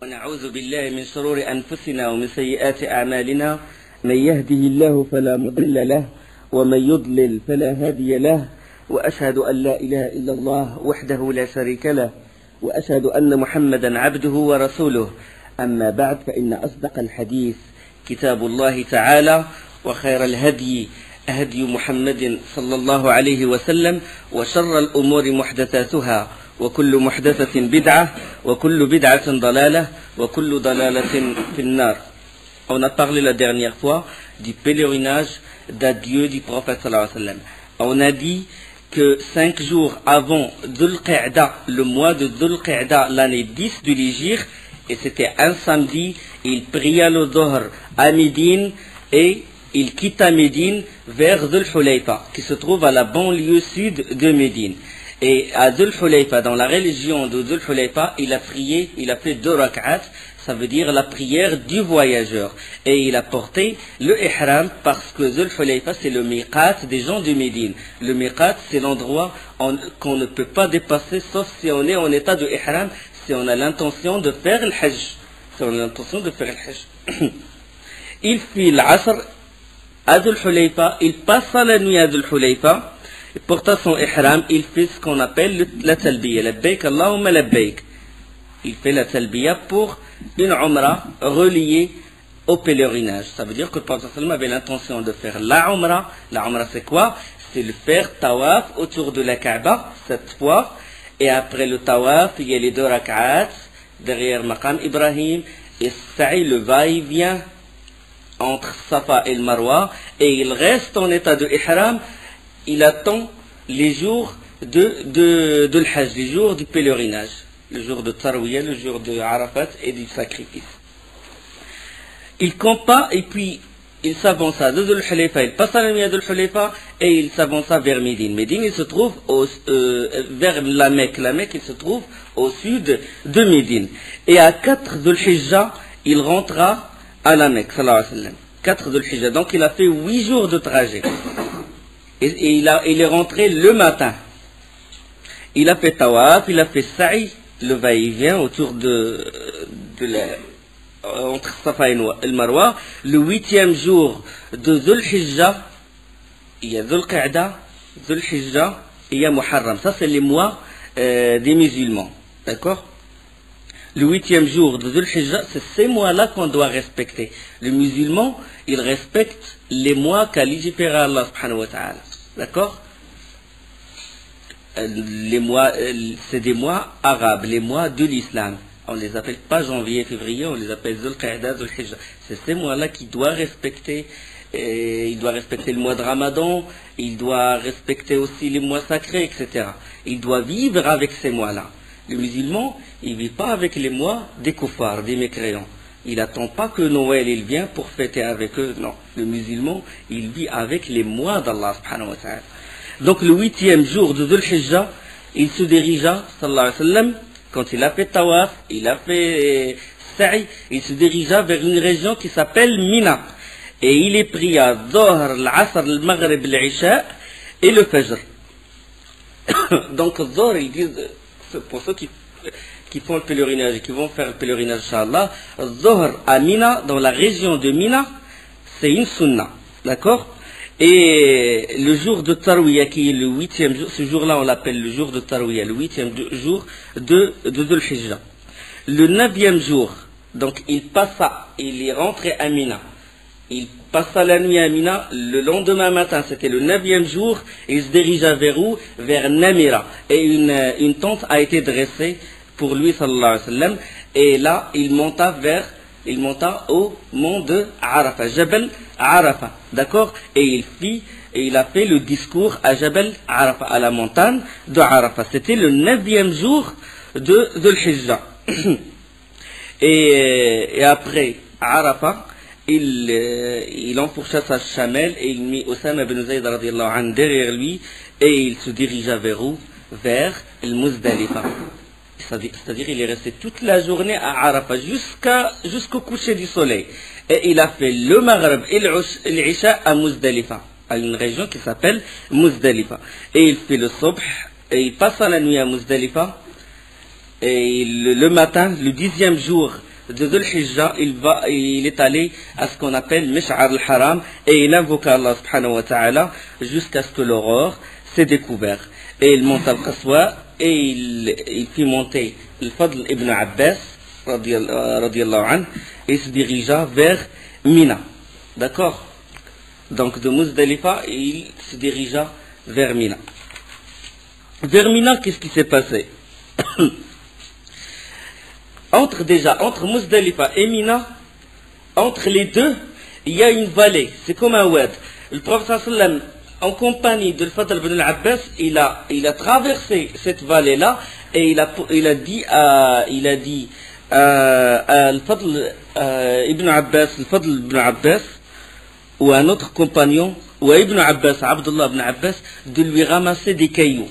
ونعوذ بالله من شرور أنفسنا ومن سيئات أعمالنا من يهده الله فلا مضل له ومن يضلل فلا هادي له وأشهد أن لا إله إلا الله وحده لا شريك له وأشهد أن محمدا عبده ورسوله. أما بعد، فإن أصدق الحديث كتاب الله تعالى، وخير الهدي هدي محمد صلى الله عليه وسلم، وشر الأمور محدثاتها، وكل محدثة بدعة، وكل بدعة ضلالة، وكل ضلالة في النار. On a parlé la dernière fois du pèlerinage d'adieu du prophète sallallahu alayhi wa sallam. On a dit que 5 jours avant Dhul Qa'da, le mois de Dhul Qa'da, l'année 10 de l'Hégire, et c'était un samedi, il pria le Dhuhr à Médine et il quitta Médine vers Dhul Hulayfa, qui se trouve à la banlieue sud de Médine. Et à Dhul Hulayfa, dans la religion de Dhul Hulayfa, il a prié, il a fait 2 rak'at, ça veut dire la prière du voyageur. Et il a porté le ihram parce que Dhul Hulayfa, c'est le miqat des gens de Médine. Le miqat, c'est l'endroit qu'on ne peut pas dépasser sauf si on est en état de ihram, si on a l'intention de faire le hajj. Si on a l'intention de faire le hajj. Il fit l'asr à Dhul Hulayfa, il passa la nuit à Dhul Hulayfa, il porta son ihram, il fait ce qu'on appelle la talbiya, labbaik Allahumma labbaik. Il fait la talbiya pour une umrah reliée au pèlerinage. Ça veut dire que le prophète avait l'intention de faire la umrah. La umrah, c'est quoi? C'est le faire tawaf autour de la Kaaba, cette fois. Et après le tawaf, il y a les 2 rak'at derrière Maqam Ibrahim, et sa'i, le va-et-vient entre Safa et le Marwa, et il reste en état de ihram. Il attend les jours de l'Hajj, les jours du pèlerinage, le jour de Tarwiyah, le jour de Arafat et du sacrifice. Il campa et puis il s'avança de Dhul Hulayfa, il passa la nuit à Dhul Hulayfa et il s'avança vers Médine. Médine, il se trouve vers la Mecque. La Mecque, il se trouve au sud de Médine. Et à 4 Dhul Hijjah, il rentra à la Mecque, sallallahu alayhi wa sallam. 4 Dhul Hijjah. Donc il a fait 8 jours de trajet. Et il est rentré le matin. Il a fait tawaf, il a fait sa'i, le va-et-vient autour entre Safa et le Marwa. Le 8e jour de Dhul Hijjah, il y a Dhul Qa'da, Dhul Hijjah et il y a Muharram. Ça, c'est les mois des musulmans. D'accord? Le 8e jour de Dhul Hijjah, c'est ces mois-là qu'on doit respecter. Le musulman, il respecte les mois qu'a légiféré Allah subhanahu wa ta'ala. D'accord? Les mois, c'est des mois arabes, les mois de l'islam. On ne les appelle pas janvier, février, on les appelle Dhul Qa'da, Dhul Hijjah. C'est ces mois-là qu'il doit respecter. Il doit respecter le mois de Ramadan, il doit respecter aussi les mois sacrés, etc. Il doit vivre avec ces mois-là. Le musulman, il ne vit pas avec les mois des koufars, des mécréants. Il n'attend pas que Noël il vient pour fêter avec eux. Non, le musulman, il vit avec les mois d'Allah subhanahu wa ta'ala. Donc le 8e jour de Dhul Hijjah, il se dirigea, sallallahu alayhi wa sallam, quand il a fait tawaf, il a fait sa'i, il se dirigea vers une région qui s'appelle Mina. Et il est pris à Dhuhr, l'Asr, le Maghrib, l'Isha et le Fajr. Donc Dhuhr, ils disent, pour ceux qui font le pèlerinage et qui vont faire le pèlerinage, Inch'Allah, Dhuhr à Mina, dans la région de Mina, c'est une sunna. D'accord? Et le jour de Tarwiyah, qui est le 8e jour, ce jour-là on l'appelle le jour de Tarwiyah, le 8e jour de Dhul Hijjah. Le 9e jour, donc il est rentré à Mina. Il passa la nuit à Mina. Le lendemain matin, c'était le 9e jour, il se dirigea vers où? Vers Namira. Et une tente a été dressée pour lui, sallallahu alayhi wa sallam. Et là, il monta au mont de Arafat, Jabal Arafat, d'accord? Et il a fait le discours à Jabal Arafat, à la montagne de Arafat. C'était le 9e jour de Dhul Hijjah. Et après Arafat, il enfourcha sa chamelle et il mit Osama ibn Zayd radiyallahu anhu derrière lui et il se dirigea vers où? Vers le Muzdalifa. C'est-à-dire il est resté toute la journée à Arafat jusqu'au coucher du soleil. Et il a fait le Maghrib et l'Isha à Muzdalifa, à une région qui s'appelle Muzdalifa. Et il fait le Subh et il passa la nuit à Muzdalifa. Et le matin, le 10e jour de Dhul Hijjah, il est allé à ce qu'on appelle Mish'ar al-Haram et il invoqua Allah subhanahu wa ta'ala jusqu'à ce que l'aurore s'est découverte. Et il monte al-Qaswa et il fit monter le Fadl ibn Abbas radiyallahu anhu et se dirigea vers Mina. D'accord? Donc de Muzdalifa, il se dirigea vers Mina. Vers Mina, qu'est-ce qui s'est passé? Entre Muzdalifa et Mina, entre les deux, il y a une vallée, c'est comme un wad. Le prophète sallam, en compagnie de Fadl ibn al-Abbas, il a traversé cette vallée-là et il a dit à Al-Fadl ibn Abbas, ou un autre compagnon, ou à Ibn Abbas, Abdullah ibn Abbas, de lui ramasser des cailloux.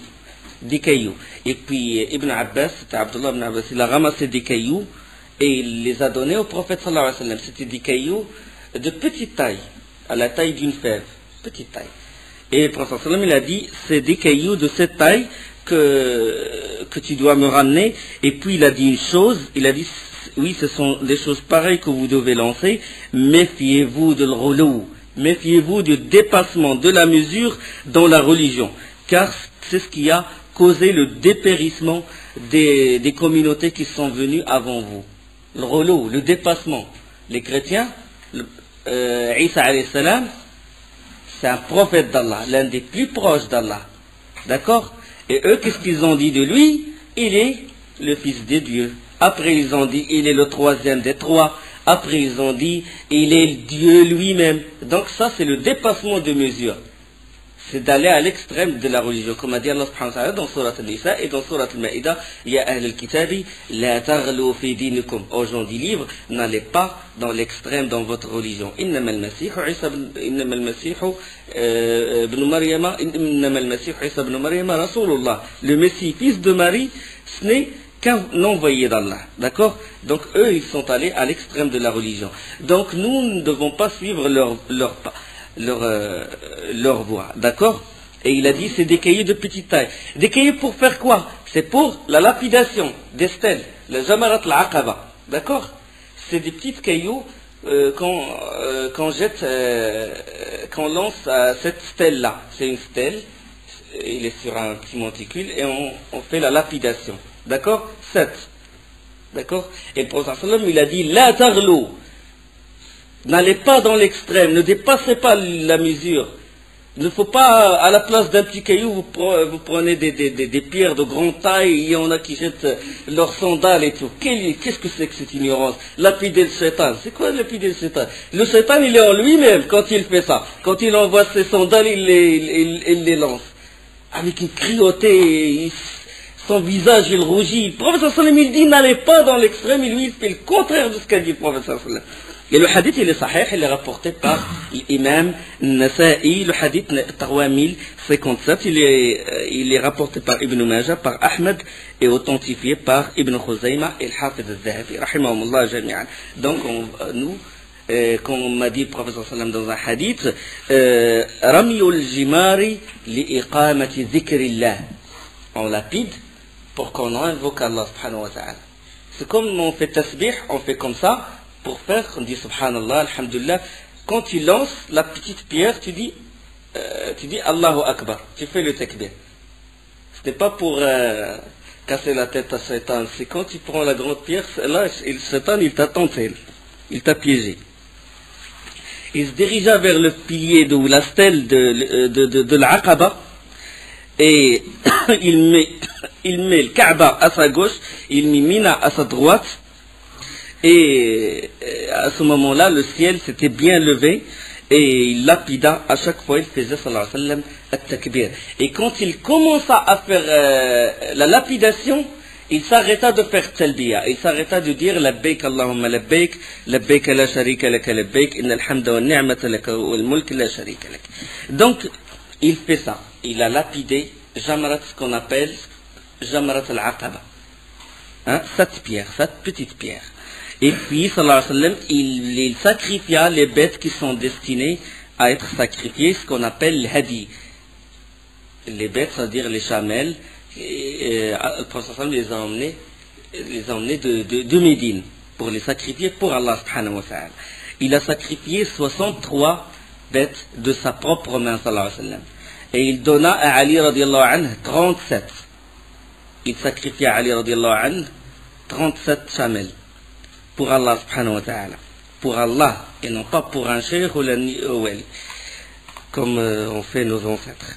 Et puis Ibn Abbas, c'était Abdullah ibn Abbas, il a ramassé des cailloux et il les a donnés au prophète sallallahu alayhi wa sallam. C'était des cailloux de petite taille, à la taille d'une fève, petite taille. Et le prophète sallallahu alayhi wa sallam, il a dit, c'est des cailloux de cette taille que tu dois me ramener. Et puis il a dit une chose, il a dit, oui, ce sont des choses pareilles que vous devez lancer, méfiez-vous de l'ghulou, méfiez-vous du dépassement de la mesure dans la religion, car c'est ce qui a causé le dépérissement des communautés qui sont venues avant vous. Le ghulou, le dépassement. Les chrétiens, Isa alayhi salam, c'est un prophète d'Allah, l'un des plus proches d'Allah. D'accord? Et eux, qu'est-ce qu'ils ont dit de lui? Il est le fils de Dieu. Après, ils ont dit, il est le troisième des trois. Après, ils ont dit, il est Dieu lui-même. Donc ça, c'est le dépassement de mesure. C'est d'aller à l'extrême de la religion. Comme a dit Allah subhanahu wa ta'ala dans Surat al-Nisa et dans Surat al-Ma'ida, Ya ahl al-kitabi, la taghlu fi dinikum. Aux gens du livre, n'allez pas dans l'extrême dans votre religion. Innama al-Masihu Isa ibn Maryama Rasulullah. Le Messie, fils de Marie, ce n'est qu'un envoyé d'Allah. D'accord? Donc eux, ils sont allés à l'extrême de la religion. Donc nous ne devons pas suivre leur voie, d'accord? Et il a dit, c'est des cailloux de petite taille. Des cailloux pour faire quoi? C'est pour la lapidation des stèles, le Jamarat al-Aqaba, d'accord? C'est des petites cailloux qu'on jette, qu'on lance à cette stèle-là. C'est une stèle, il est sur un petit monticule, et on fait la lapidation, d'accord? 7, d'accord? Et le prophète sallallahu alayhi wa sallam, il a dit, la taghlu. N'allez pas dans l'extrême, ne dépassez pas la mesure. Il ne faut pas, à la place d'un petit caillou, vous prenez des pierres de grande taille, il y en a qui jettent leurs sandales et tout. Qu'est-ce que c'est que cette ignorance? Lapider le shaitan. C'est quoi lapider le shaitan? Le shaitan, il est en lui-même quand il fait ça. Quand il envoie ses sandales, il les lance. Avec une cruauté, son visage, il rougit. Le prophète sallallahu alayhi wa sallam, il dit, n'allez pas dans l'extrême, et lui, il fait le contraire de ce qu'a dit le prophète sallallahu alayhi wa sallam. Et le hadith, il est sahih, il est rapporté par l'imam Nasa'i, le hadith 3057, il est rapporté par Ibn Majah, par Ahmed, et authentifié par Ibn Khuzayma et al-Hafid al-Zahabi, rahimahumullah jami'an. Donc, nous, comme on m'a dit le prophète sallallahu alayhi wa sallam dans un hadith, Ramiyul Jimari li iqamati dhikrillah. On lapide pour qu'on invoque Allah subhanahu wa ta'ala. C'est comme on fait tasbih, on fait comme ça, pour faire, on dit subhanallah, alhamdulillah. Quand tu lances la petite pierre, tu dis Allahu Akbar, tu fais le takbir. Ce n'est pas pour casser la tête à Satan, c'est quand tu prends la grande pierre, là, Satan, il t'a tenté, il t'a piégé. Il se dirigea vers le pilier ou la stèle de l'Aqaba, et il met le Kaaba à sa gauche, il met Mina à sa droite. Et à ce moment-là, le ciel s'était bien levé et il lapida, à chaque fois il faisait sallallahu alayhi wa sallam at-takbir. Et quand il commença à faire la lapidation, il s'arrêta de faire talbiya, il s'arrêta de dire labbaik Allahumma labbaik, labbaik la sharika laka labbaik, innal hamda wa ni'mata laka wal mulk la sharika lak. Donc, il fait ça, il a lapidé Jamarat, ce qu'on appelle Jamarat al-Aqaba. Hein, 7 pierres, 7 petites pierres. Et puis, sallallahu alayhi wa sallam, il sacrifia les bêtes qui sont destinées à être sacrifiées, ce qu'on appelle le hadi. Les bêtes, c'est-à-dire les chamelles, le prophète sallallahu alayhi wa sallam les a emmenés de Médine. pour les sacrifier pour Allah subhanahu wa ta'ala. Il a sacrifié 63 bêtes de sa propre main, sallallahu alayhi wa sallam. Et il donna à Ali radiallahu anhu 37. Il sacrifia à Ali radiallahu anhu 37 chamels pour Allah subhanahu wa ta'ala. Pour Allah, et non pas pour un cheikh ou wali, comme ont fait nos ancêtres.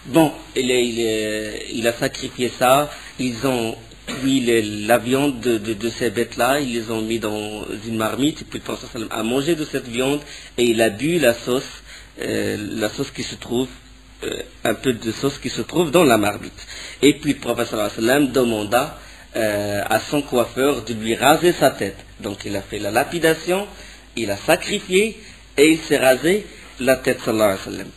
Bon, il a sacrifié ça, ils ont cuit la viande de ces bêtes-là, ils les ont mis dans une marmite, et puis le prophète sallam a mangé de cette viande, et il a bu la sauce qui se trouve, un peu de sauce qui se trouve dans la marmite. Et puis le prophète sallam demanda à son coiffeur de lui raser sa tête. Donc il a fait la lapidation, il a sacrifié, et il s'est rasé la tête, sallallahu alayhi wa sallam.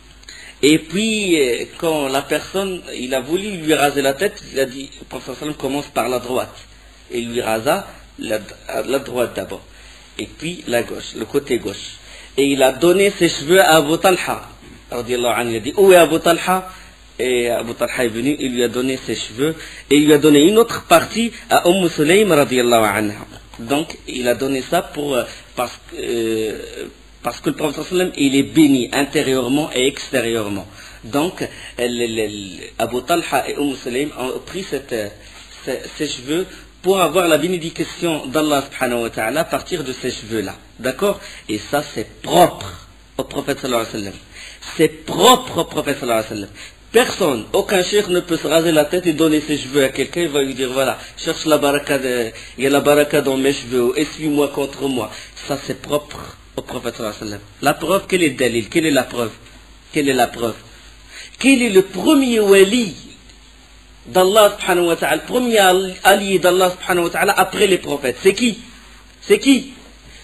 Et puis, quand la personne, il a voulu lui raser la tête, il a dit, le prophète sallam commence par la droite. Et il lui rasa la droite d'abord. Et puis la gauche, le côté gauche. Et il a donné ses cheveux à Abu Talha. Il a dit, où est Abu Talha? Et Abu Talha est venu, il lui a donné ses cheveux. Et il lui a donné une autre partie à Umm Sulaym radiallahu anha. Donc, il a donné ça parce que le prophète sallam, il est béni intérieurement et extérieurement. Donc, Abu Talha et Sulaym ont pris ces cheveux pour avoir la bénédiction d'Allah subhanahu wa ta'ala à partir de ces cheveux-là. D'accord? Et ça, c'est propre au prophète sallallahu alayhi wa sallam. C'est propre au prophète sallallahu alayhi wa sallam. Personne, aucun cheikh ne peut se raser la tête et donner ses cheveux à quelqu'un. Il va lui dire, voilà, cherche la baraka, il y a la baraka dans mes cheveux, essuie-moi contre moi. Ça, c'est propre au prophète sallallahu alayhi wa sallam. La preuve, quelle est dalil? Quelle est la preuve? Quelle est la preuve? Quel est le premier wali d'Allah subhanahu wa ta'ala, le premier allié d'Allah subhanahu wa ta'ala après les prophètes? C'est qui? C'est qui?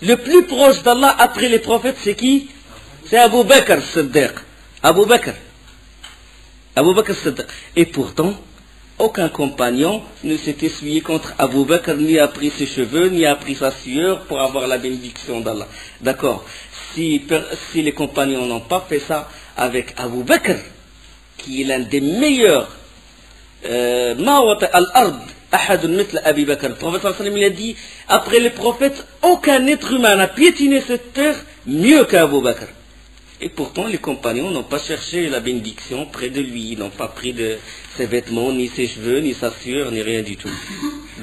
Le plus proche d'Allah après les prophètes, c'est qui? C'est Abu Bakr Siddiq. Abu Bakr. Abu Bakr Siddiq. Et pourtant, aucun compagnon ne s'est essuyé contre Abu Bakr, ni a pris ses cheveux, ni a pris sa sueur pour avoir la bénédiction d'Allah. D'accord? Si les compagnons n'ont pas fait ça avec Abu Bakr, qui est l'un des meilleurs, al-ard, ahadun mithl Abi Bakr. Le prophète sallallahu alayhi wa sallam, il a dit, après les prophètes, aucun être humain n'a piétiné cette terre mieux qu'Abu Bakr. Et pourtant, les compagnons n'ont pas cherché la bénédiction près de lui. Ils n'ont pas pris de ses vêtements, ni ses cheveux, ni sa sueur, ni rien du tout.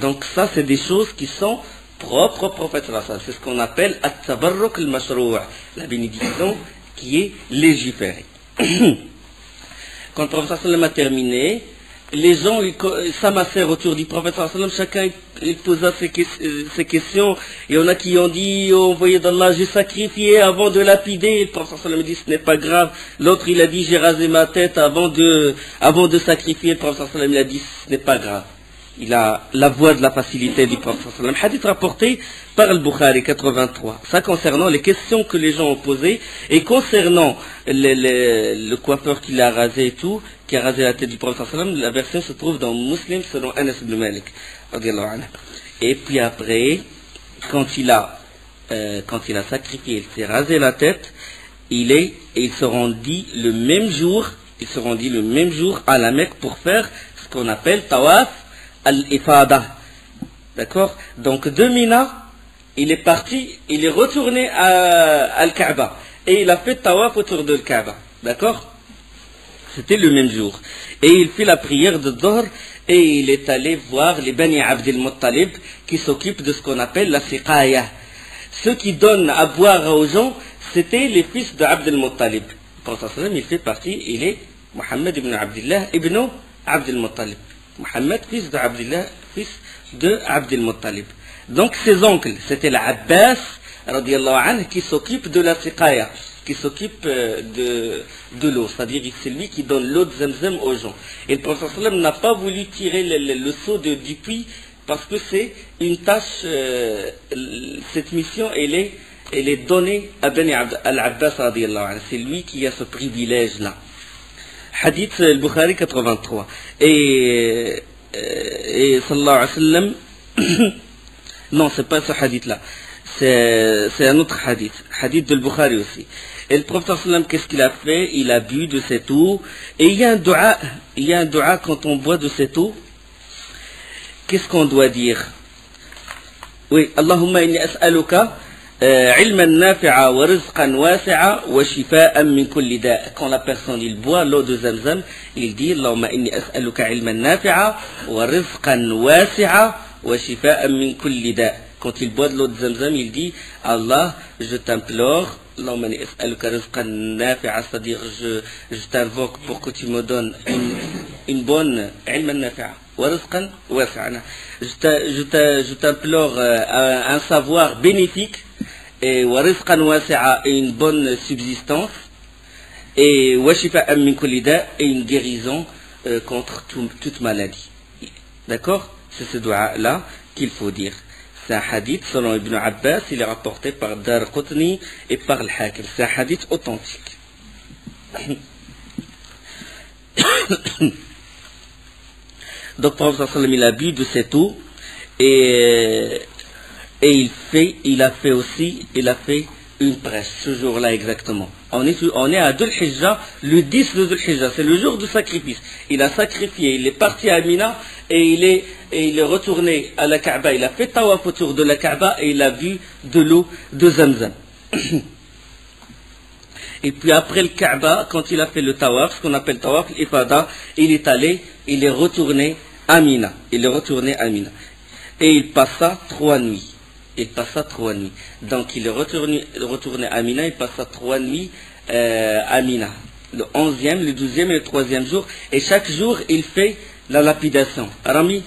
Donc ça, c'est des choses qui sont propres au prophète sallallahu alayhi wa sallam. C'est ce qu'on appelle at-tabarruk al-mashrou', la bénédiction qui est légiférée. Quand le prophète sallallahu alayhi wa sallam a terminé, les gens s'amassèrent autour du prophète sallallahu alayhi wa sallam, chacun il posa ses questions. Il y en a qui ont dit, oh envoyé d'Allah, j'ai sacrifié avant de lapider. Le prophète sallallahu alayhi wa sallam dit, ce n'est pas grave. L'autre il a dit, j'ai rasé ma tête avant de sacrifier. Le prophète sallallahu alayhi wa sallam il a dit, ce n'est pas grave. Il a la voie de la facilité du prophète sallallahu alayhi wa sallam. Hadith rapporté par al-Bukhari 83. Ça concernant les questions que les gens ont posées et concernant le coiffeur qui l'a rasé et tout, qui a rasé la tête du prophète sallallahu alayhi wa sallam, la version se trouve dans Muslim selon Anas ibn Malik. Et puis après, quand il a sacrifié, il s'est rasé la tête, il se rendit le même jour à la Mecque pour faire ce qu'on appelle tawaf al-ifada. D'accord? Donc de Mina, il est parti, il est retourné à Al-Kaaba et il a fait tawaf autour de Al-Kaaba. D'accord? C'était le même jour. Et il fit la prière de Dhuhr et il est allé voir les Bani Abdel Muttalib qui s'occupent de ce qu'on appelle la siqaya. Ceux qui donnent à boire aux gens, c'était les fils de Abdel Muttalib. Le prophète il fait partie, il est Muhammad ibn Abdullah ibn Abdel Muttalib. Muhammad, fils de Abdullah, fils de Abdel Muttalib. Donc ses oncles, c'était l'Abbas radiallahu anhu qui s'occupe de la siqaya, qui s'occupe de l'eau, c'est-à-dire c'est lui qui donne l'eau de Zamzam aux gens. Et le prophète sallam n'a pas voulu tirer le seau du puits parce que c'est une tâche, cette mission elle est donnée à Bani al-Abbas radiallahu anhu. C'est lui qui a ce privilège-là. Hadith al-Bukhari 83. Et sallallahu alayhi wa sallam, non, c'est pas ce hadith-là. C'est un autre hadith. Hadith de al-Bukhari aussi. Et le prophète sallam, qu'est-ce qu'il a fait? Il a bu de cette eau. Et il y a un dua quand on boit de cette eau. Qu'est-ce qu'on doit dire? Oui, Allahumma inni as'aluka ilman nafi'a wa rizqan wasi'a wa shifa'an min kulli da'. Quand la personne il boit l'eau de Zamzam, il dit Allahumma inni as'aluka ilman nafi'a wa rizqan wasi'a wa shifa'an min kulli da'. Quand il boit de l'eau de Zamzam, il dit Allah, je t'implore, Allahumma inni as'aluka rizqan nafi'a, c'est-à-dire je t'invoque pour que tu me donnes une bonne ilman nafi'a. Je t'implore un savoir bénéfique et une bonne subsistance et une guérison contre toute maladie. D'accord? C'est ce doigt-là qu'il faut dire. C'est un hadith selon Ibn Abbas, il est rapporté par Dar Qutni et par le Hakim. C'est un hadith authentique. Donc, le prophète sallam il a bu de cette eau et il a fait une prêche ce jour-là exactement. On est à Dhul Hijjah, le 10 de Dhul Hijjah, c'est le jour du sacrifice. Il a sacrifié, il est parti à Mina et il est retourné à la Kaaba. Il a fait tawaf autour de la Kaaba et il a bu de l'eau de Zamzam. Et puis après le Kaaba, quand il a fait le tawaf, ce qu'on appelle tawaf, l'ifada, il est retourné à Mina. Et il passa 3 nuits. Donc il est retourné à Mina, il passa 3 nuits à Mina. Le 11e, le 12e et le 3e jour. Et chaque jour, il fait la lapidation. Rami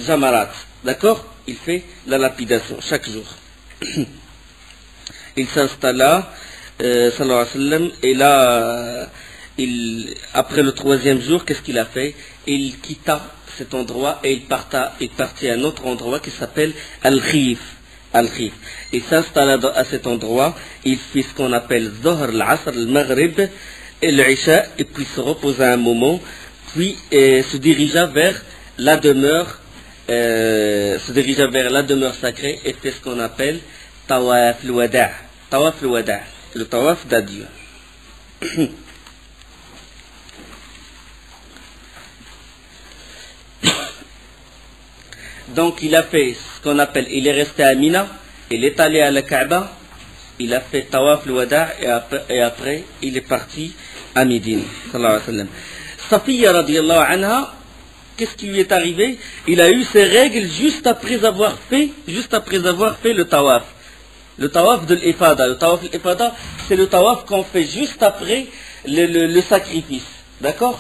Jamarat. D'accord? Il fait la lapidation chaque jour. Il s'installa, sallallahu alayhi wa sallam, et là, après le 3e jour, qu'est-ce qu'il a fait? Il quitta cet endroit et il partit à un autre endroit qui s'appelle Al-Khif. Il s'installa à cet endroit, il fit ce qu'on appelle Zohr, l'Asr, le Maghrib et l'Isha, et puis se reposa un moment, puis se dirigea vers la demeure sacrée et fait ce qu'on appelle Tawaf al-Wada'. Le tawaf d'adieu. Donc il a fait ce qu'on appelle, il est resté à Mina, il est allé à la Kaaba, il a fait tawaf al-Wada' et après il est parti à Médine. Safiya radiyallahu anha, qu'est-ce qui lui est arrivé? Il a eu ses règles juste après avoir fait le tawaf. Le tawaf de l'ifada. Le tawaf de l'ifada, c'est le tawaf qu'on fait juste après le sacrifice. D'accord?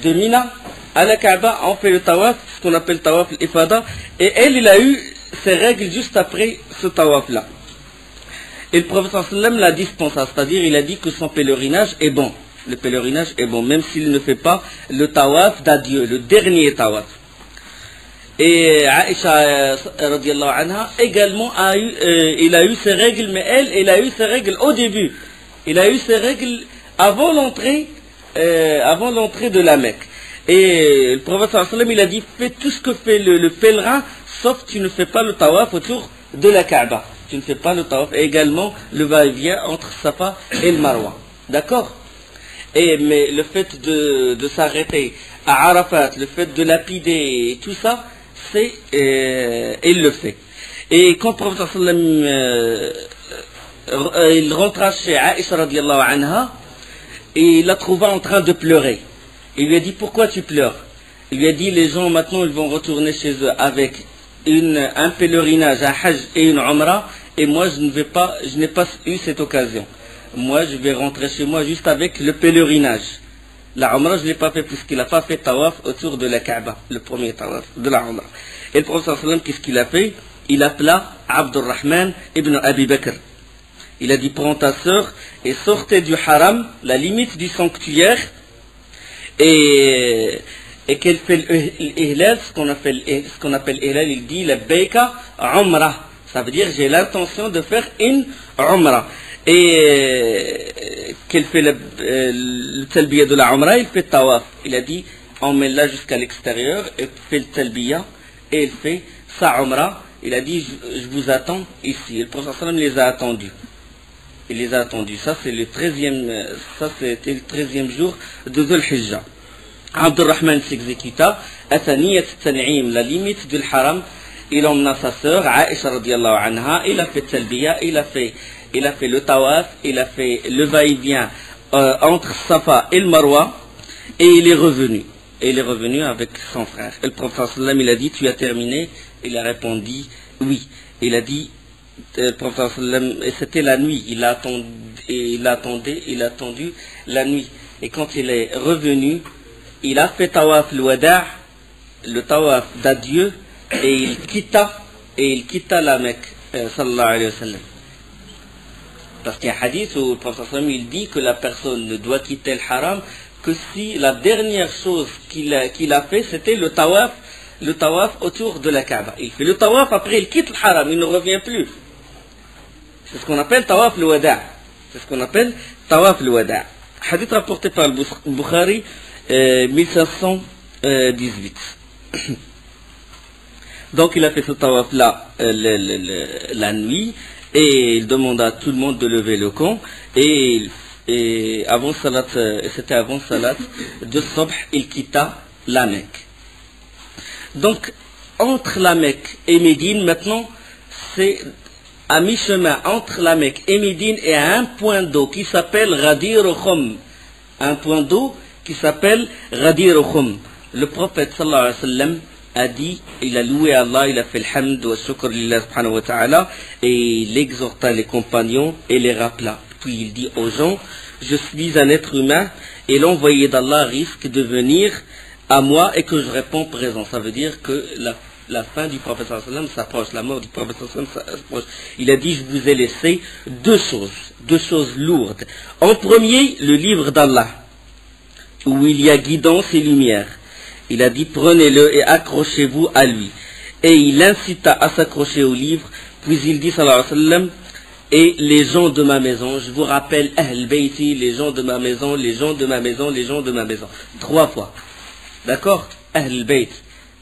De Mina à la Kaaba, on fait le tawaf, ce qu'on appelle tawaf l'ifada. Et elle, il a eu ses règles juste après ce tawaf-là. Et le prophète sallam l'a dispensa, c'est-à-dire il a dit que son pèlerinage est bon. Le pèlerinage est bon, même s'il ne fait pas le tawaf d'adieu, le dernier tawaf. Et Aïcha radiallahu anha également il a eu ses règles, mais elle a eu ses règles au début. Il a eu ses règles avant l'entrée de la Mecque. Et le prophète sallallahu alayhi wa sallam, il a dit, fais tout ce que fait le pèlerin, sauf tu ne fais pas le tawaf autour de la Kaaba. Tu ne fais pas le tawaf, et également le va-et-vient entre Safa et le Marwa. D'accord? Mais le fait de s'arrêter à Arafat, le fait de lapider et tout ça, il le fait. Et quand le prophète sallam il rentra chez Aïcha radiallahu anha, et il la trouva en train de pleurer. Il lui a dit, pourquoi tu pleures? Il lui a dit, les gens maintenant ils vont retourner chez eux avec un pèlerinage, un hajj et une umrah, et moi je n'ai pas eu cette occasion. Moi je vais rentrer chez moi juste avec le pèlerinage. La umrah je ne l'ai pas fait puisqu'il n'a pas fait tawaf autour de la Kaaba, le premier tawaf de la umrah. Et le prophète sallam, qu'est-ce qu'il a fait? Il appela Abdurrahman ibn Abi Bakr. Il a dit, prends ta sœur et sortez du haram, la limite du sanctuaire, et qu'elle fait l'ihlal, ce qu'on appelle ihlal, il dit la baika umrah. Ça veut dire j'ai l'intention de faire une umrah. Et qu'elle fait le talbiya de la umrah, il fait tawaf. Il a dit, emmène-la jusqu'à l'extérieur et fait le talbiya et il fait sa umrah. Il a dit, je vous attends ici. Et le prophète sallam les a attendus. Il les a attendus. Ça, c'était le 13e jour de Dhul Hijjah. Abdurrahman s'exécuta. Athaniyat Tan'im, la limite du haram, il emmena sa sœur, Aïcha radiallahu anha, il a fait Talbiya, il a fait le tawaf, il a fait le va-et-vient entre Safa et le Marwa, et il est revenu. Et il est revenu avec son frère. Et le prophète sallam, il a dit, tu as terminé? Il a répondu, oui. Il a dit, le prophète sallam, et c'était la nuit, il a attendu la nuit. Et quand il est revenu, il a fait tawaf al-wada', le tawaf d'adieu, et il quitta la Mecque, sallallahu alayhi wa sallam. Parce qu'il y a un hadith où le prophète sallam, il dit que la personne ne doit quitter le haram que si la dernière chose qu'il a fait, c'était le tawaf autour de la Kaaba. Il fait le tawaf, après il quitte le haram, il ne revient plus. C'est ce qu'on appelle tawaf al-wada'. C'est ce qu'on appelle tawaf al-wada'. Hadith rapporté par le Bukhari, 1518. Donc il a fait ce tawaf là la nuit, et il demanda à tout le monde de lever le camp, et avant salat, c'était avant salat de Subh, il quitta la Mecque. Donc entre la Mecque et Médine, maintenant c'est à mi-chemin entre la Mecque et Médine, et à un point d'eau qui s'appelle Ghadir Khum. Un point d'eau qui s'appelle Ghadir Khum. Le prophète sallallahu alayhi wa sallam a dit, il a loué Allah, il a fait le hamd wa shukr lillah subhanahu wa ta'ala, et il exhorta les compagnons et les rappela. Puis il dit aux gens, je suis un être humain et l'envoyé d'Allah risque de venir à moi et que je réponds présent. Ça veut dire que la fin du prophète sallallahu alayhi wa sallam s'approche, la mort du prophète sallallahu alayhi wa sallam s'approche. Il a dit, je vous ai laissé deux choses lourdes. En premier, le livre d'Allah, où il y a guidance et lumière. Il a dit, prenez-le et accrochez-vous à lui. Et il incita à s'accrocher au livre, puis il dit, sallallahu alayhi wa sallam, et les gens de ma maison, je vous rappelle, Ahl Bayti, les gens de ma maison, les gens de ma maison, les gens de ma maison. 3 fois. D'accord? Ahl Bayt,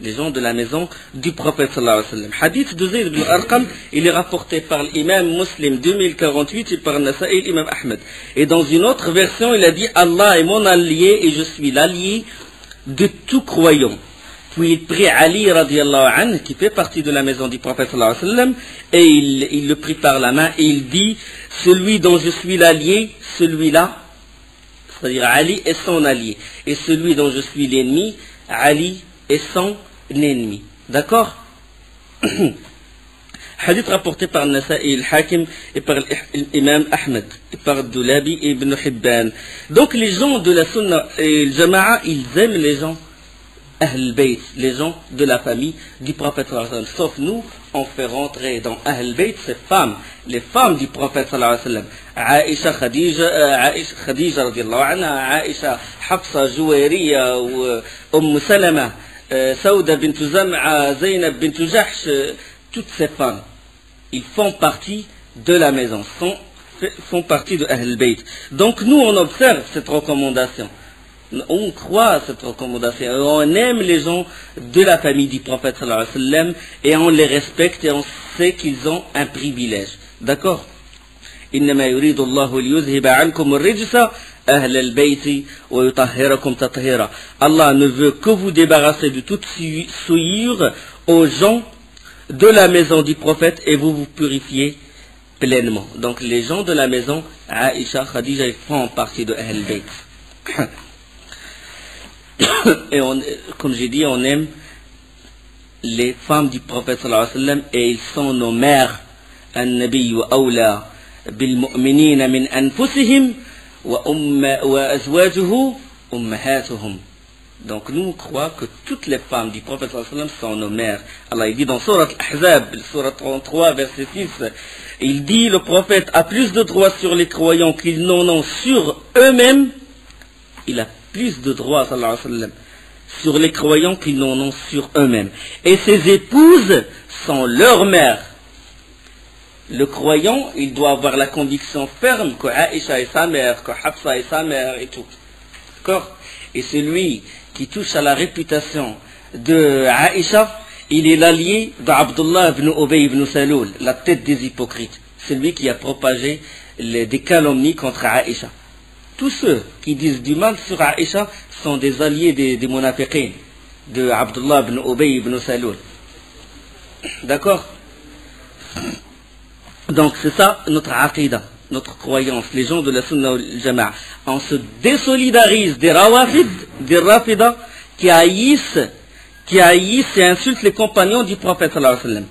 les gens de la maison du prophète sallallahu alayhi wa sallam. Hadith de Zayd ibn Arqam, il est rapporté par l'imam Muslim 2048 et par Nasa'i l'imam Ahmed. Et dans une autre version, il a dit, Allah est mon allié et je suis l'allié de tout croyant. Puis il prit Ali radiallahu anhu, qui fait partie de la maison du prophète sallallahu alayhi wa sallam, et il le prit par la main et il dit, celui dont je suis l'allié, celui-là, c'est-à-dire Ali est son allié, et celui dont je suis l'ennemi, Ali est son ennemi. D'accord? Hadith rapporté par Nasa'i al-Hakim et par l'imam Ahmed et par Doulabi et Ibn Hibban. Donc les gens de la Sunna et le Jama'a, ils aiment les gens Ahl Bayt, les gens de la famille du prophète sallallahu alayhi wa sallam. Sauf nous, on fait rentrer dans Ahl Bayt ces femmes, les femmes du prophète sallallahu alayhi wa sallam. Aïcha Khadija radiallahu anha, Aïcha Hafsa Jouairiya ou Salama, Saouda bint Zam'a, Zaynab bint Jahsh, toutes ces femmes, ils font partie de la maison, font partie de Ahl Bayt. Donc nous, on observe cette recommandation. On croit à cette recommandation. On aime les gens de la famille du prophète sallallahu alayhi wa sallam et on les respecte et on sait qu'ils ont un privilège. D'accord? إنما يريد الله ليذهب عنكم الرجس أهل البيت ويطهركم تطهيرا. Allah ne veut que vous débarrasser de toute souillure aux gens de la maison du prophète et vous vous purifiez pleinement. Donc les gens de la maison, Aïcha, Khadija, ils font partie de Ahl Bayt. Et comme j'ai dit, on aime les femmes du prophète sallallahu alayhi wa sallam et ils sont nos mères. An-Nabiyyu awla bil-mu'minina min anfusihim wa azwajuhu ummahatuhum. Donc nous croyons que toutes les femmes du prophète sallallahu alayhi wa sallam sont nos mères. Allah il dit dans Surat Al-Ahzab, Surat 33, verset 6, il dit le prophète a plus de droits sur les croyants qu'ils n'en ont sur eux-mêmes. Il a plus de droits, sallallahu alayhi wa sallam, sur les croyants qu'ils n'en ont sur eux-mêmes. Et ses épouses sont leurs mères. Le croyant, il doit avoir la conviction ferme que Aïcha est sa mère, que Hafsa est sa mère et tout. D'accord? Et celui qui touche à la réputation de Aïcha, il est l'allié d'Abdullah ibn Ubay ibn Saloul, la tête des hypocrites. Celui qui a propagé des calomnies contre Aïcha. Tous ceux qui disent du mal sur Aïcha sont des alliés des munafiqin, de Abdullah ibn Ubay ibn Saloul. D'accord? Donc c'est ça notre aqidah, notre croyance, les gens de la Sunna wal Jama'a. On se désolidarise des Rawafid, des Rafida, qui haïssent et insultent les compagnons du prophète sallallahu alayhi wa sallam.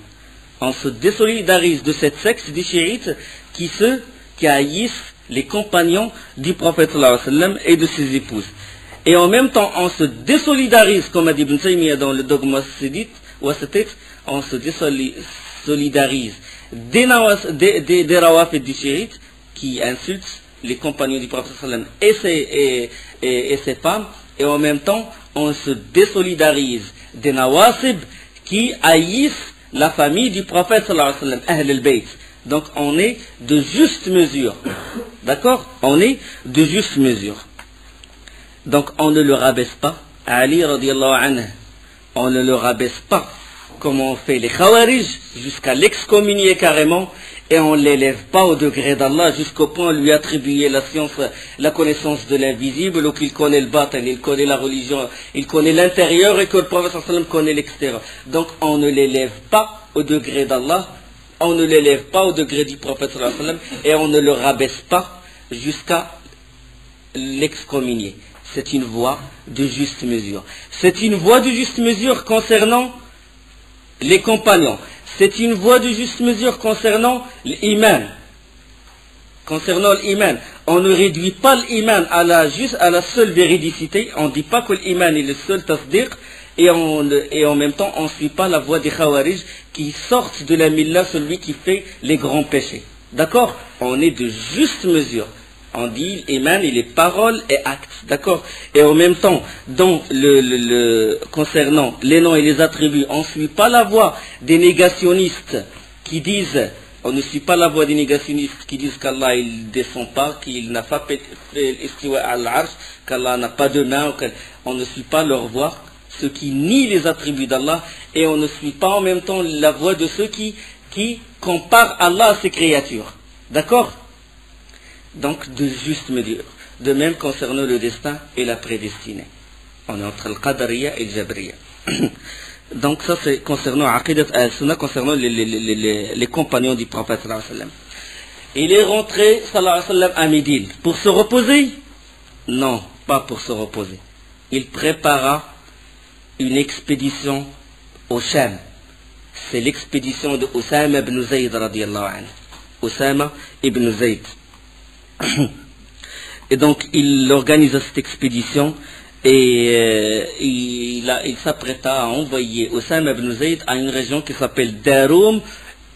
On se désolidarise de cette secte des chiites qui haïssent les compagnons du prophète sallallahu alayhi wa sallam et de ses épouses. Et en même temps, on se désolidarise, comme a dit Ibn Taymiyyah dans le dogme wasatite, on se désolidarise des Rawafid des chiites qui insultent les compagnons du prophète sallallahu alayhi wa sallam et ses femmes, et en même temps, on se désolidarise des Nawasib qui haïssent la famille du prophète sallallahu alayhi wa sallam, Ahl al-Bayt. Donc on est de juste mesure. D'accord? On est de juste mesure. Donc on ne le rabaisse pas. Ali radiallahu anhu, on ne le rabaisse pas comme on fait les Khawarij, jusqu'à l'excommunier carrément, et on ne l'élève pas au degré d'Allah jusqu'au point de lui attribuer la science, la connaissance de l'invisible, ou qu'il connaît le batan, il connaît la religion, il connaît l'intérieur, et que le prophète sallallahu alayhi wa sallam connaît l'extérieur. Donc on ne l'élève pas au degré d'Allah, on ne l'élève pas au degré du prophète sallallahu alayhi wa sallam, et on ne le rabaisse pas jusqu'à l'excommunier. C'est une voie de juste mesure. C'est une voie de juste mesure concernant les compagnons. C'est une voie de juste mesure concernant l'iman. Concernant l'iman, on ne réduit pas l'iman à la seule véridicité. On ne dit pas que l'iman est le seul tasdiq, et en même temps on ne suit pas la voie des Khawarij qui sortent de la milla, celui qui fait les grands péchés. D'accord? On est de juste mesure. On dit l'iman, il est parole et acte. D'accord? Et en même temps, concernant les noms et les attributs, on ne suit pas la voie des négationnistes qui disent, on ne suit pas la voie des négationnistes qui disent qu'Allah il descend pas, qu'il n'a pas fait l'istiwa al-arsh, qu'Allah n'a pas de main, on ne suit pas leur voie, ceux qui nient les attributs d'Allah, et on ne suit pas en même temps la voie de ceux qui comparent Allah à ses créatures. D'accord? Donc de juste mesure. De même concernant le destin et la prédestinée. On est entre le Qadariya et le Jabriya. Donc ça c'est concernant Aqidat al-Sunnah, concernant les compagnons du prophète sallallahu alayhi wa sallam. Il est rentré sallallahu alayhi wa sallam à Médine. Pour se reposer? Non, pas pour se reposer. Il prépara une expédition au Sham. C'est l'expédition de Osama ibn Zayd radiyallahu anhu. Osama ibn Zayd. Et donc il organise cette expédition et il s'apprêta à envoyer Osama ibn Zayd à une région qui s'appelle Darum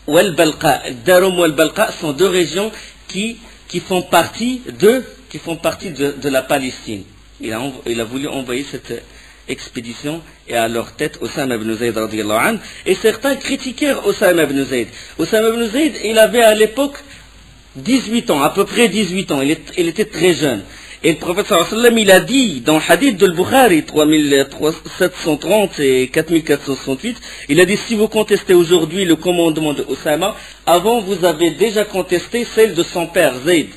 wal Balqa. Darum wal Balqa sont deux régions qui font partie de la Palestine. Il a voulu envoyer cette expédition et à leur tête Osama ibn Zayd radiyallahu anhu, et certains critiquèrent Osama ibn Zayd. Osama ibn Zayd, il avait à l'époque 18 ans, à peu près 18 ans, il était très jeune. Et le prophète sallallahu alayhi wa sallam, il a dit dans le hadith de Bukhari 3730 et 4468, il a dit: si vous contestez aujourd'hui le commandement de Osama, avant vous avez déjà contesté celle de son père Zayd.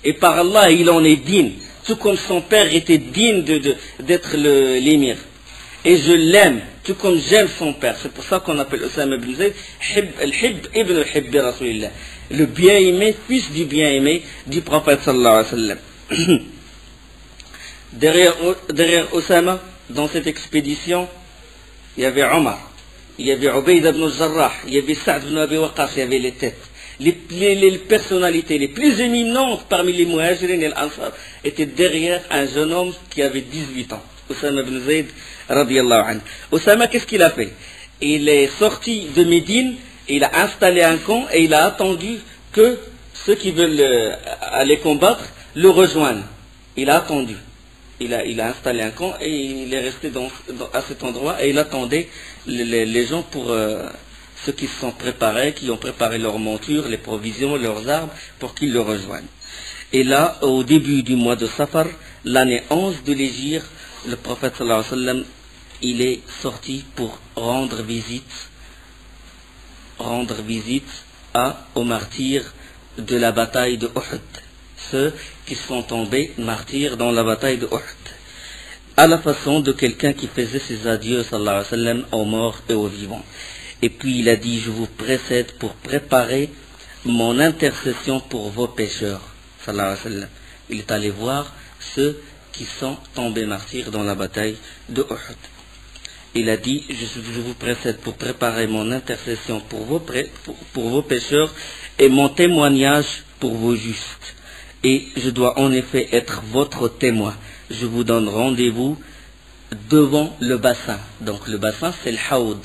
Et par Allah, il en est digne, tout comme son père était digne d'être l'émir. Et je l'aime, tout comme j'aime son père. C'est pour ça qu'on appelle Osama ibn Zayd al-Hib ibn al-Hibbi Rasulillah, le bien-aimé, fils du bien-aimé du prophète sallallahu alayhi wa sallam. Derrière Osama, dans cette expédition, il y avait Omar, il y avait Ubayd ibn al-Jarrah, il y avait Sa'd ibn Abi Waqqas, il y avait les têtes. Les personnalités les plus éminentes parmi les Muhajirin et l'Ansar étaient derrière un jeune homme qui avait 18 ans, Osama ibn Zayd radiyallahu anhu. Osama, qu'est-ce qu'il a fait? Il est sorti de Médine, il a installé un camp et il a attendu que ceux qui veulent aller combattre le rejoignent. Il a attendu. Il a installé un camp et il est resté à cet endroit et il attendait les gens pour ceux qui se sont préparés, qui ont préparé leurs montures, les provisions, leurs armes pour qu'ils le rejoignent. Et là, au début du mois de Safar, l'année 11 de l'Hégire, le prophète sallallahu alayhi wa sallam, il est sorti pour rendre visite aux martyrs de la bataille de Uhud, ceux qui sont tombés martyrs dans la bataille de Uhud. à la façon de quelqu'un qui faisait ses adieux, sallallahu alayhi wa sallam, aux morts et aux vivants. Et puis il a dit, je vous précède pour préparer mon intercession pour vos pécheurs, sallallahu alayhi wa sallam. Il est allé voir ceux qui sont tombés martyrs dans la bataille de Uhud. Il a dit, je vous précède pour préparer mon intercession pour vos pécheurs et mon témoignage pour vos justes. Et je dois en effet être votre témoin. Je vous donne rendez-vous devant le bassin. Donc le bassin, c'est le haoud.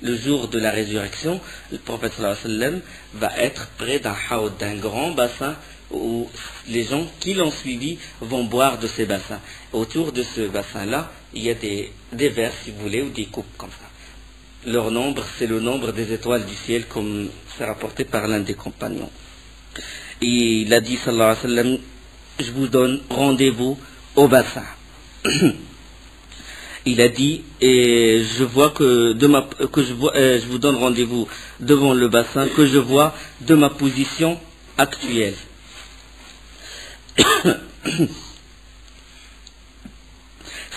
Le jour de la résurrection, le prophète sallallahu alayhi wa sallam va être près d'un haoud, d'un grand bassin où les gens qui l'ont suivi vont boire de ces bassins. Autour de ce bassin-là, il y a des verres, si vous voulez, ou des coupes comme ça. Leur nombre, c'est le nombre des étoiles du ciel, comme c'est rapporté par l'un des compagnons. Et il a dit, sallallahu alayhi wa sallam, je vous donne rendez-vous au bassin. Il a dit, et je vois que je vous donne rendez-vous devant le bassin, que je vois de ma position actuelle.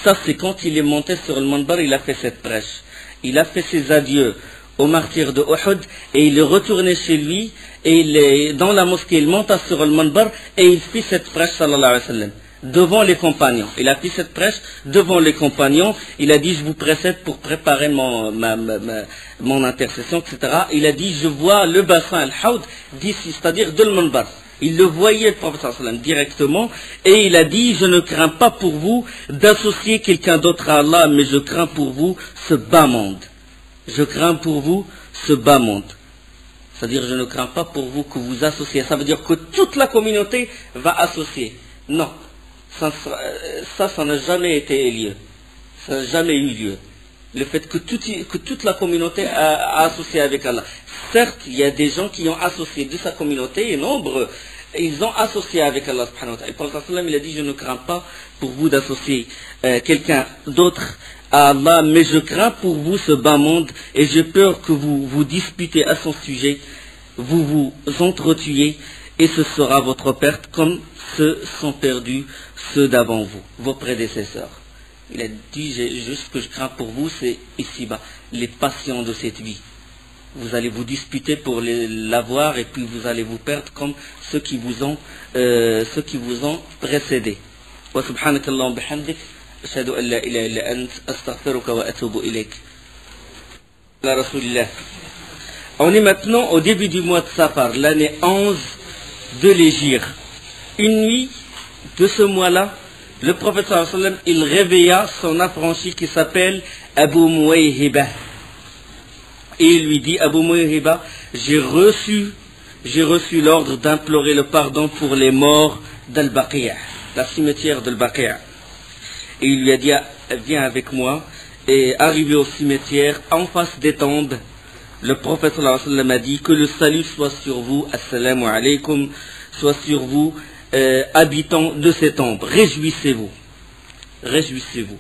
Ça, c'est quand il est monté sur le Manbar, il a fait cette prêche. Il a fait ses adieux aux martyrs de Uhud et il est retourné chez lui et il est dans la mosquée, il monta sur le Manbar et il fit cette prêche, sallallahu alayhi wa sallam, devant les compagnons. Il a fait cette prêche devant les compagnons. Il a dit, je vous précède pour préparer mon intercession, etc. Il a dit, je vois le bassin al-Haoud d'ici, c'est-à-dire de le Manbar. Il le voyait, le prophète sallallahu alayhi wa sallam, directement, et il a dit, je ne crains pas pour vous d'associer quelqu'un d'autre à Allah, mais je crains pour vous ce bas monde. Je crains pour vous ce bas monde. C'est-à-dire, je ne crains pas pour vous que vous associez. Ça veut dire que toute la communauté va associer. Non. Ça n'a jamais été lieu. Ça n'a jamais eu lieu. Le fait que toute la communauté a associé avec Allah. Certes, il y a des gens qui ont associé de sa communauté, et nombreux, ils ont associé avec Allah subhanahu wa ta'ala. Le prophète sallam, il a dit, je ne crains pas pour vous d'associer quelqu'un d'autre à Allah, mais je crains pour vous ce bas monde, et j'ai peur que vous vous disputez à son sujet, vous vous entretuez, et ce sera votre perte, comme ceux sont perdus, ceux d'avant vous, vos prédécesseurs. Il a dit, juste ce que je crains pour vous, c'est ici-bas, les passions de cette vie. Vous allez vous disputer pour l'avoir et puis vous allez vous perdre comme ceux qui vous ont précédés. Wa subhanakallahumma bihamdik, ashhadu an la ilaha illa ant, astaghfiruka wa atubu ilayk. La Rasulillah. On est maintenant au début du mois de Safar, l'année 11 de l'Hégire. Une nuit de ce mois-là, le prophète sallallahu alayhi wa sallam, il réveilla son affranchi qui s'appelle Abu Muwayhiba. Et il lui dit, Abu Muwayhiba, j'ai reçu l'ordre d'implorer le pardon pour les morts d'Al-Baqi'a, la cimetière d'Al-Baqi'a. Et il lui a dit, viens avec moi. Et arrivé au cimetière, en face des tombes, le prophète sallallahu alayhi wa sallam a dit, que le salut soit sur vous, assalamu alaykum, soit sur vous, habitants de ces tombes. Réjouissez-vous. Réjouissez-vous.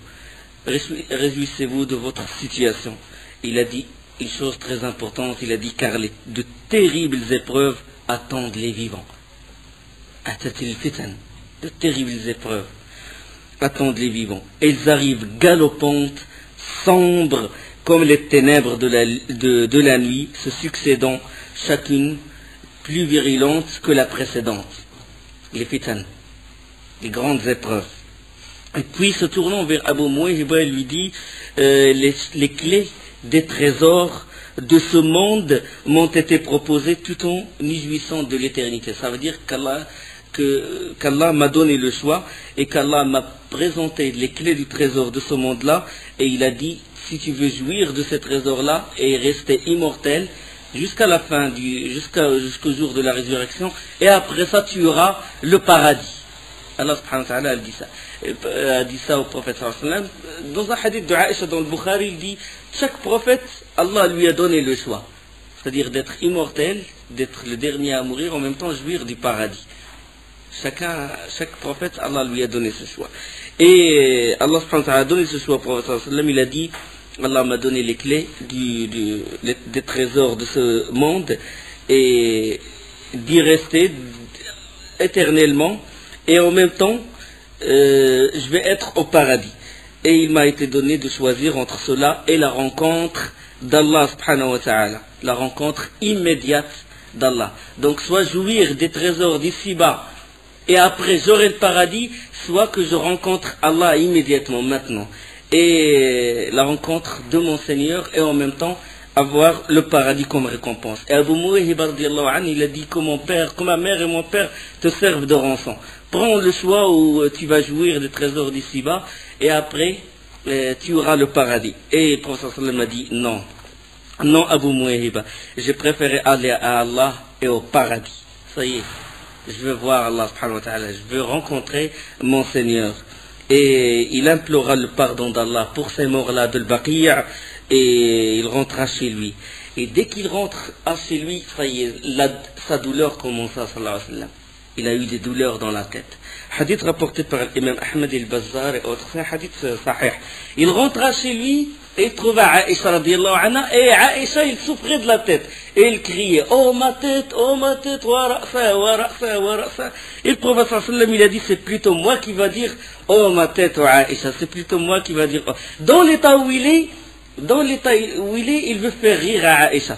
Réjouissez-vous de votre situation. Il a dit une chose très importante, il a dit, car de terribles épreuves attendent les vivants. De terribles épreuves attendent les vivants. Elles arrivent galopantes, sombres, comme les ténèbres de la nuit, se succédant, chacune plus virulente que la précédente. Les fitan, les grandes épreuves. Et puis, se tournant vers Abu Muwayhiba, il lui dit, les clés des trésors de ce monde m'ont été proposées tout en jouissant de l'éternité. Ça veut dire qu'Allah m'a donné le choix et qu'Allah m'a présenté les clés du trésor de ce monde-là, et il a dit, si tu veux jouir de ces trésors-là et rester immortel jusqu'à la fin, jusqu'au jour de la résurrection, et après ça tu auras le paradis. Allah subhanahu wa ta'ala a dit ça au prophète sallallahu alayhi wa sallam. Dans un hadith de Aïcha dans le Bukhari, il dit, chaque prophète, Allah lui a donné le choix. C'est-à-dire d'être immortel, d'être le dernier à mourir, en même temps jouir du paradis. Chaque prophète, Allah lui a donné ce choix. Et Allah subhanahu wa ta'ala a donné ce choix au prophète sallallahu alayhi wa sallam. Il a dit, Allah m'a donné les clés des trésors de ce monde et d'y rester éternellement, et en même temps je vais être au paradis. Et il m'a été donné de choisir entre cela et la rencontre d'Allah subhanahu wa ta'ala, la rencontre immédiate d'Allah. Donc soit jouir des trésors d'ici-bas et après j'aurai le paradis, soit que je rencontre Allah immédiatement maintenant. Et la rencontre de mon Seigneur et en même temps avoir le paradis comme récompense. Et Abu Muwayhib radiyallahu anhu, il a dit que ma mère et mon père te servent de rançon. Prends le choix où tu vas jouir des trésors d'ici-bas et après tu auras le paradis. Et le prophète sallallahu alayhi wa sallam a dit non. Non Abu Muwayhib, j'ai préféré aller à Allah et au paradis. Ça y est, je veux voir Allah subhanahu wa ta'ala, je veux rencontrer mon Seigneur. Et il implora le pardon d'Allah pour ces morts-là de l'Baqiyya et il rentra chez lui. Et dès qu'il rentre chez lui, ça y est, sa douleur commença, sallallahu alayhi wa sallam. Il a eu des douleurs dans la tête. Hadith rapporté par l'imam Ahmed al-Bazzar et autres, c'est un hadith sahih. Il rentra chez lui et il trouva Aïcha radiyallahu anha, et Aïcha il souffrait de la tête. Et il criait, oh ma tête, wa ra'sa, wa ra'sa, wa ra'sa. Et le prophète sallallahu alayhi wa sallam, il a dit, c'est plutôt moi qui va dire, oh ma tête, Aïcha, c'est plutôt moi qui va dire, oh. Dans l'état où il est, il veut faire rire à Aïcha.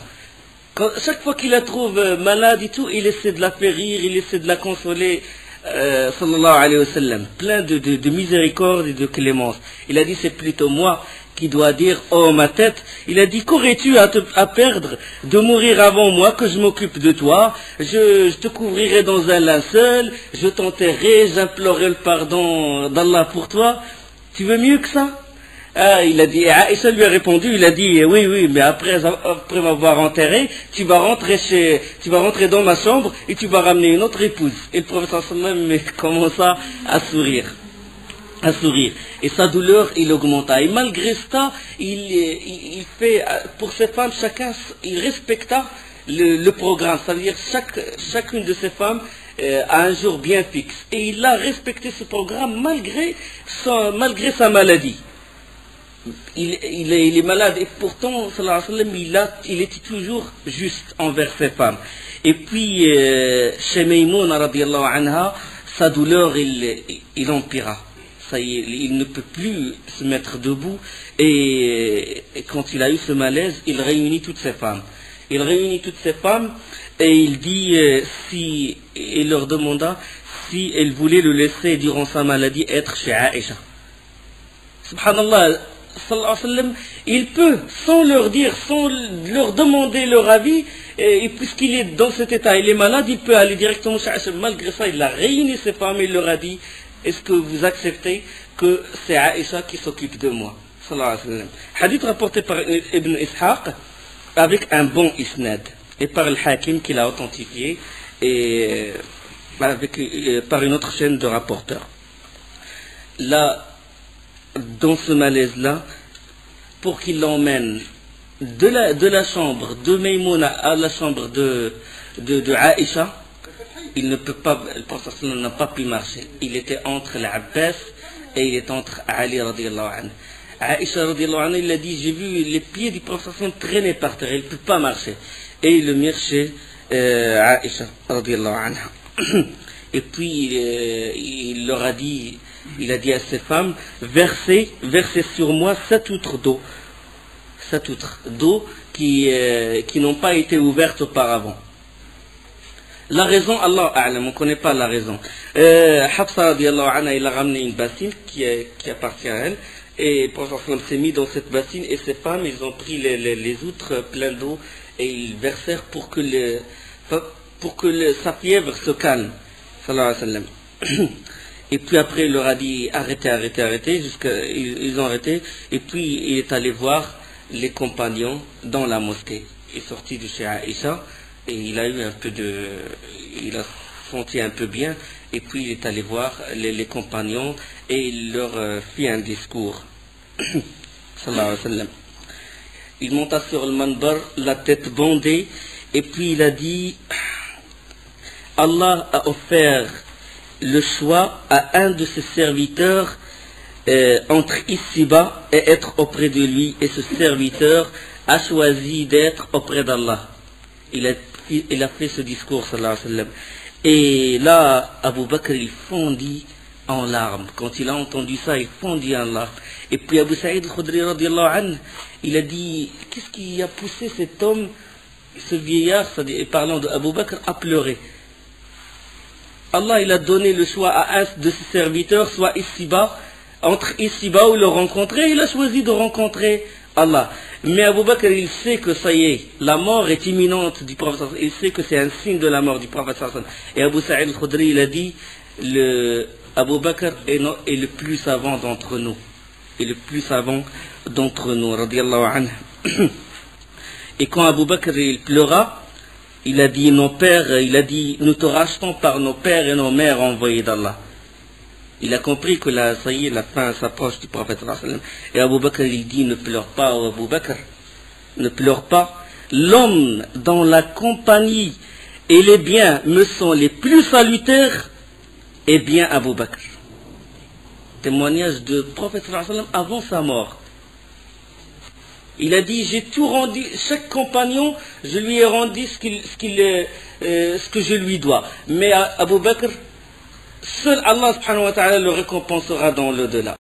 Chaque fois qu'il la trouve malade et tout, il essaie de la faire rire, il essaie de la consoler, sallallahu alayhi wa sallam, plein de miséricorde et de clémence. Il a dit, c'est plutôt moi qui dois dire, oh ma tête. Il a dit, qu'aurais-tu à perdre de mourir avant moi, que je m'occupe de toi, je te couvrirai dans un linceul, je t'enterrerai, j'implorerai le pardon d'Allah pour toi. Tu veux mieux que ça? Il a dit, Aïcha lui a répondu, il a dit, oui, mais après m'avoir enterré, tu vas rentrer dans ma chambre et tu vas ramener une autre épouse. Et le prophète sallam commença à sourire. Et sa douleur, il augmenta. Et malgré ça, il fait, pour ces femmes, chacun, il respecta le programme. C'est-à-dire, chacune de ces femmes a un jour bien fixe. Et il a respecté ce programme malgré sa maladie. Il est malade et pourtant sallallahu alayhi wa sallam, il était toujours juste envers ses femmes. Et puis chez Maymouna radiyallahu anha, sa douleur il empira. Ça y est, il ne peut plus se mettre debout et quand il a eu ce malaise, il réunit toutes ses femmes. Et il dit il leur demanda si elles voulaient le laisser durant sa maladie être chez Aïcha. Subhanallah, sallallahu alayhi wa sallam, il peut, sans leur dire, sans leur demander leur avis, et puisqu'il est dans cet état, il est malade, il peut aller directement chez Aïcha. Malgré ça, il a réuni ses femmes et il leur a dit, est-ce que vous acceptez que c'est Aïcha qui s'occupe de moi? Sallallahu alayhi wa sallam. Hadith rapporté par Ibn Ishaq avec un bon isnad et par le Hakim qui l'a authentifié et par une autre chaîne de rapporteurs. Là, dans ce malaise-là, pour qu'il l'emmène de la chambre de Maymouna à la chambre de Aïcha, il ne peut pas, le prophète n'a pas pu marcher. Il était entre l'Abbas et il était entre Ali radiyallahu anhu. Aïcha radiyallahu anhu, il a dit, j'ai vu les pieds du prophète traîner par terre, il ne peut pas marcher. Et il le mit chez Aïcha radiyallahu anha. Et puis il leur a dit, il a dit à ses femmes, versez sur moi 7 outres d'eau. 7 outres d'eau qui n'ont pas été ouvertes auparavant. La raison, Allah a'lam, on ne connaît pas la raison. Hafsa radiallahu anha, il a ramené une bassine qui appartient à elle. Et le prophète s'est mis dans cette bassine et ces femmes, ils ont pris les outres pleines d'eau et ils versèrent pour que sa fièvre se calme. Sallallahu alayhi wa sallam. Et puis après, il leur a dit arrêtez, ils ont arrêté. Et puis il est allé voir les compagnons dans la mosquée. Il est sorti de chez Aïcha et il a senti un peu bien. Et puis il est allé voir les compagnons et il leur fit un discours. Sallallahu alayhi wa sallam. Il monta sur le manbar, la tête bandée, et puis il a dit, Allah a offert le choix à un de ses serviteurs entre ici-bas et être auprès de lui, et ce serviteur a choisi d'être auprès d'Allah. Il a fait ce discours, sallallahu alayhi wa sallam. Et là, Abu Bakr, il fondit en larmes. Quand il a entendu ça, il fondit en larmes. Et puis Abu Saïd al-Khudri, radiallahu anhu, il a dit, qu'est-ce qui a poussé cet homme, ce vieillard, parlant de Abu Bakr, à pleurer? Allah, il a donné le choix à un de ses serviteurs, soit ici-bas, entre ici-bas ou le rencontrer, il a choisi de rencontrer Allah. Mais Abu Bakr, il sait que ça y est, la mort est imminente du prophète, il sait que c'est un signe de la mort du prophète. Et Abu Saïd al-Khudri, il a dit, Abu Bakr est le plus savant d'entre nous. Et le plus savant d'entre nous, radiallahu anhu. Et quand Abu Bakr il pleura, il a dit, nos pères, il a dit, nous te rachetons par nos pères et nos mères envoyés d'Allah. Il a compris que ça y est, la fin s'approche du prophète. Et Abu Bakr, il dit, ne pleure pas, Abu Bakr, ne pleure pas. L'homme dont la compagnie et les biens me sont les plus salutaires est bien Abu Bakr. Témoignage de prophète avant sa mort. Il a dit, j'ai tout rendu, chaque compagnon, je lui ai rendu ce que je lui dois. Mais Abu Bakr, seul Allah subhanahu wa ta'ala le récompensera dans l'au-delà.